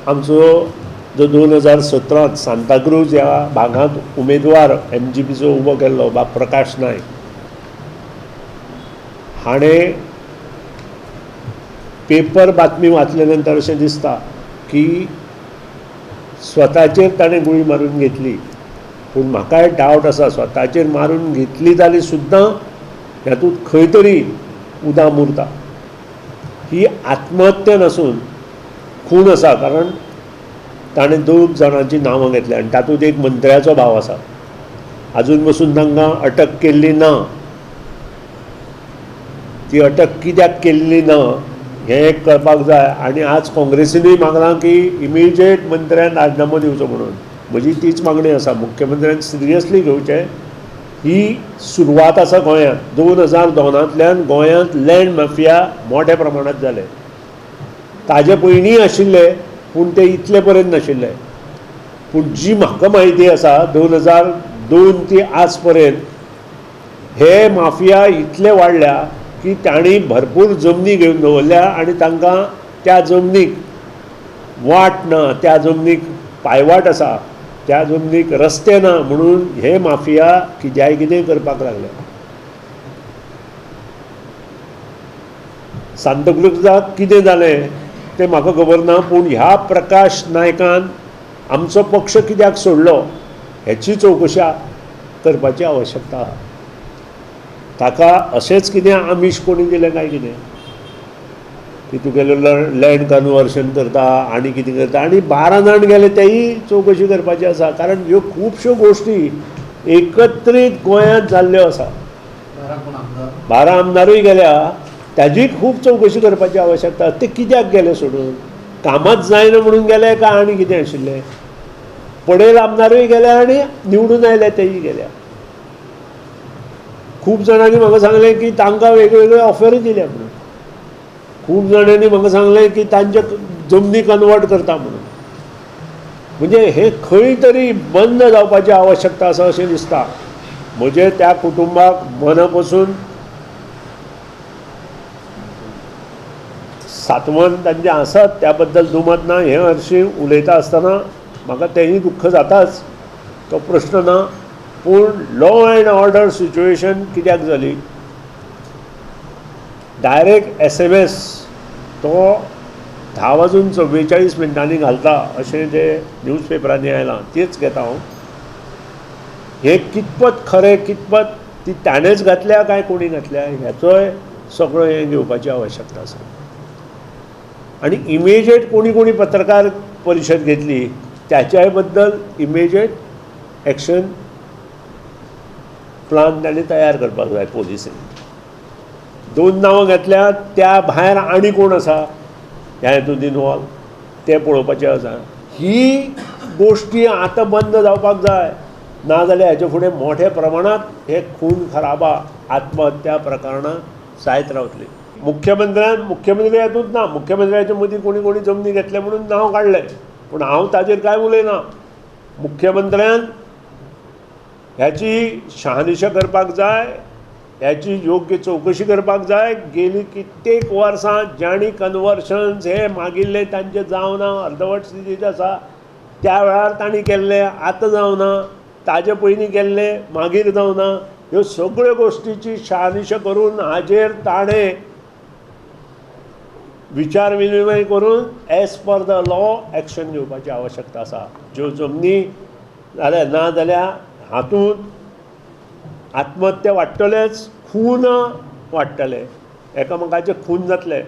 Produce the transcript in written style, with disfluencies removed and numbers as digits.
आमचो जो 2017 सांताक्रूज ह्या भागांत उमेदवार MGPचो उबो केल्लो बाब प्रकाश नायक हाणें पेपर बातमी वाचले नंतर अशें दिसता की स्वताचेर ताणें गुळी मारून घेतली, पूण म्हाकाय डावट आसा स्वताचेर मारून घेतली जाल्यार सुद्दां हातूंत खंय तरी उदा मुरता. ही आत्महत्या नसून खून आसा, कारण ताणें 2 जाणांची नांवां घेतल्या आनी तातूंत एक मंत्र्याचो भाव आसा. आजून पसून तांकां अटक केल्ली ना. ती अटक कित्याक केल्ली ना हें एक कळपाक जाय. आनी आज काँग्रेसीनूय मागलां की इमिजिएट मंत्र्यान राजिनामो दिवचो म्हणून. म्हजी तीच मागणी आसा, मुख्यमंत्र्यान सिरियसली घेवचें. ही सुरवात आसा गोंयांत. 2002तल्यान गोंयांत लँड माफिया मोठ्या प्रमाणांत जाले. ताजे पयलींय आशिल्ले, पूण ते इतले पर्यंत नाशिल्ले. पूण जी म्हाका म्हायती आसा 2002 ती आज पर्यंत हे माफिया इतले वाडल्या की तांणी भरपूर जमनी घेवन दवरल्या आनी तांकां त्या जमनीक वाट ना, त्या जमनीक पायवाट आसा, त्या जमनीक रस्ते ना, म्हणून हे माफिया कित्याय कितें करपाक लागले. सांताक्रूजाक कितें जालें तें म्हाका खबर ना, पूण ह्या प्रकाश नायकान आमचो पक्ष कित्याक सोडलो हेची चवकशी करपाची आवश्यकता आसा. ताका अशेंच कितें आमीश कोणी दिलें काय कितें की तुगेलो लँड कन्वर्शन करता आनी कितें करता, आनी 12 जाण गेले तेय चवकशी करपाची आसा. कारण ह्यो खुबश्यो गोश्टी एकत्रीत गोंयांत जाल्ल्यो आसा. 12 आमदारूय गेल्या, ताजी खूब चवकशी करपाची आवश्यकता. ते कित्याक गेले सोडून? कामाच जायना म्हणून गेले काय आनी कितें आशिल्लें? पडेल आमदारूय गेल्या आनी निवडून आयले तेय गेल्या. खूब जाणांनी म्हाका सांगलें की तांकां वेगवेगळे ऑफरी दिल्या म्हणून. खूब जाणांनी म्हाका सांगलें की तांचे जमनी कन्वर्ट करता म्हणून. म्हणजे हे खंय तरी बंद जावपाची आवश्यकता आसा अशें दिसता. म्हजे त्या कुटुंबाक मना पासून सांत्वन तांचें आसत, त्या बद्दल दुमत ना. हें हरशीं उलयता आसतना म्हाका तेंय दुख्ख जाताच, तो प्रश्न ना. पूण लॉ एंड ऑर्डर सिच्युएशन कित्याक जाली? डायरेक्ट SMS तो 10:44 घालता अशें जे न्यूज पेपरांनी आयलां, तेच घेता हांव. हें कितपत खरें, कितपत ती ताणेंच घातल्या काय कोणी घातल्या हेचोय सगळो हें घेवपाची आवश्यकता आसा. आनी इमिजिएट कोणी कोणी पत्रकार परिशद घेतली त्याच्याय बद्दल इमिजिएट एक्शन प्लान ताणें तयार करपाक जाय पोलिसीन. 2 नांवां घेतल्या, त्या भायर आनी कोण आसा ह्या हेतूंत इनवॉल्व तें पळोवपाचें आसा. ही गोश्टी आतां बंद जावपाक जाय, नाजाल्यार हेचे फुडें मोठ्या प्रमाणांत हे खून खराबा आत्महत्या प्रकरणां जायत रावतलीं. मुख्यमंत्री हातूंत ना, मुख्यमंत्र्याच्या मदीं कोणी कोणी जमनी घेतले म्हणून नांव काडलें, पूण हांव ताजेर कांय उलयना. मुख्यमंत्र्यान ह्याची शहानिशा करपाक जाय, ह्याची योग्य चवकशी करपाक जाय. गेली कित्येक वर्सां ज्यांनी कन्वर्शन्स हे मागिल्ले तांचे जावना, अर्दवट स्थितीत आसा. त्या वेळार तांणी केल्ले, आतां जावना, ताजे पयलीं केल्ले, मागीर जावना. ह्यो सगळ्यो गोश्टीची शहानिशा करून हाजेर ताणें विचार विनिमय करून as per the law action घेवपाची आवश्यकता आसा. ज्यो जमनी जाल्यार ना जाल्यार हातूंत आत्महत्या वाडटलेच, खून वाडटले, एकामेकाचे खून जातले.